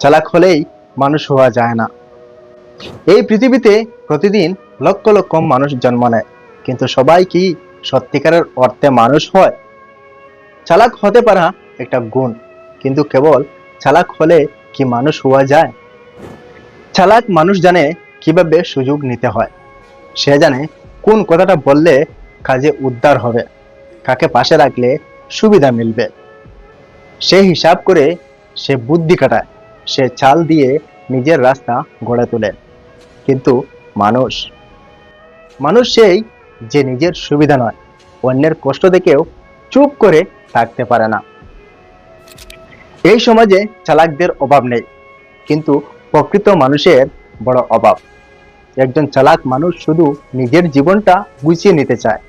চালাক হলেই মানুষ হওয়া যায় না। এই পৃথিবীতে প্রতিদিন লক্ষ লক্ষ মানুষ জন্ম নেয়, কিন্তু সবাই কি সত্যিকারের অর্থে মানুষ হয়? চালাক হতে পারা একটা গুণ, কিন্তু কেবল চালাক হলে কি মানুষ হওয়া যায়? চালাক মানুষ জানে কিভাবে সুযোগ নিতে হয়। সে জানে কোন কথাটা বললে কাজে উদ্ধার হবে, কাকে পাশে রাখলে সুবিধা মিলবে। সে হিসাব করে, সে বুদ্ধি খাটায়, সে চাল দিয়ে নিজের রাস্তা গড়ে তোলে। কিন্তু মানুষ মানুষ সেই যে নিজের সুবিধা নয়, অন্যের কষ্ট দেখেও চুপ করে থাকতে পারে না। এই সমাজে চালাকদের অভাব নেই, কিন্তু প্রকৃত মানুষের বড় অভাব। একজন চালাক মানুষ শুধু নিজের জীবনটা গুছিয়ে নিতে চায়।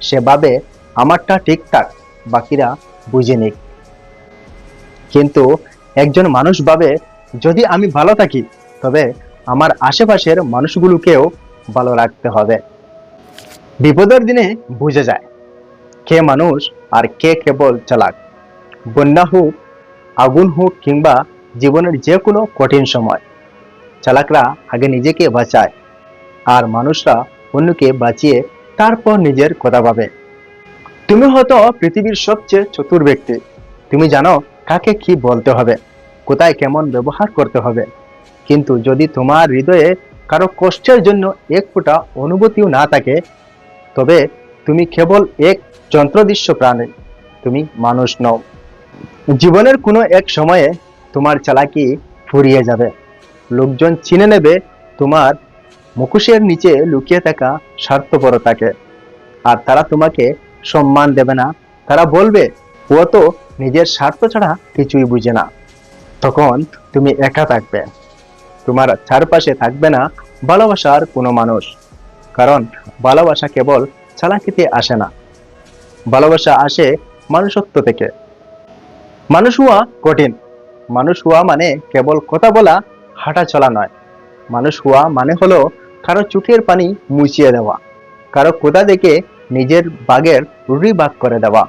সে ভাবে আমারটা ঠিকঠাক, বাকিরা বুঝে নিক। কিন্তু একজন মানুষ ভাবে যদি আমি ভালো থাকি, তবে আমার আশেপাশের মানুষগুলোকেও ভালো রাখতে হবে। বিপদের দিনে বুঝে যায় কে মানুষ আর কে কেবল চালাক। বন্যা হোক, আগুন হোক, কিংবা জীবনের যে কোনো কঠিন সময়, চালাকরা আগে নিজেকে বাঁচায়, আর মানুষরা অন্যকে বাঁচিয়ে তারপর নিজের কথা ভাবে। তুমি হয়তো পৃথিবীর সবচেয়ে চতুর ব্যক্তি। তুমি জানো কাকে কি বলতে হবে, কোথায় কেমন ব্যবহার করতে হবে। কিন্তু যদি তোমার হৃদয়ে কারো কষ্টের জন্য এক ফোঁটা অনুভূতিও না থাকে, তবে তুমি কেবল এক যন্ত্রদৃশ্য প্রাণী, তুমি মানুষ নও। জীবনের কোনো এক সময়ে তোমার চালাকি ফুরিয়ে যাবে। লোকজন চিনে নেবে তোমার মুখোশের নিচে লুকিয়ে থাকা স্বার্থপরতাকে। আর তারা তোমাকে সম্মান দেবে না, তারা বলবে ও তো নিজের স্বার্থ ছাড়া কিছুই বুঝে না। তখন তুমি একা থাকবে, তোমার চারপাশে থাকবে না ভালোবাসার কোনো মানুষ। কারণ ভালোবাসা কেবল চালাকিতে আসে না, ভালোবাসা আসে মানুষত্ব থেকে। মানুষ হওয়া কঠিন। মানুষ হওয়া মানে কেবল কথা বলা, হাঁটা চলা নয়। মানুষ হওয়া মানে হলো কারো চোখের পানি মুছিয়ে দেওয়া, কারো কোথা দেখে নিজের বাগের রুটি ভাগ করে দেওয়া,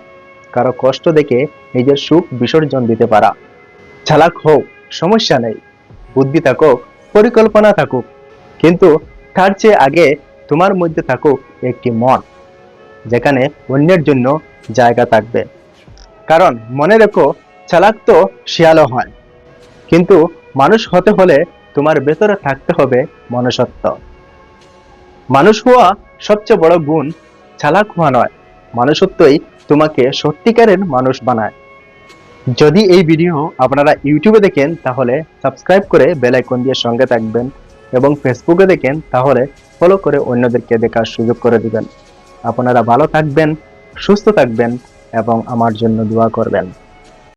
কারো কষ্ট দেখে নিজের সুখ বিসর্জন দিতে পারা। চালাক হোক, সমস্যা নেই, বুদ্ধি থাকুক, পরিকল্পনা থাকুক, কিন্তু তার চেয়ে আগে তোমার মধ্যে থাকুক একটি মন, যেখানে অন্যের জন্য জায়গা থাকবে। কারণ মনে রেখো, চালাক তো শিয়ালও হয়, কিন্তু মানুষ হতে হলে তোমার ভেতরে থাকতে হবে মনুষ্যত্ব। মানুষ হওয়া সবচেয়ে বড় গুণ, চালাক হওয়া নয়। মনুষ্যত্বই তোমাকে সত্যিকারের মানুষ বানায়। যদি এই ভিডিও আপনারা ইউটিউবে দেখেন, তাহলে সাবস্ক্রাইব করে বেল আইকন দিয়ে সঙ্গে থাকবেন, এবং ফেসবুকে দেখেন তাহলে ফলো করে অন্যদেরকে দেখার সুযোগ করে দিবেন। আপনারা ভালো থাকবেন, সুস্থ থাকবেন, এবং আমার জন্য দোয়া করবেন।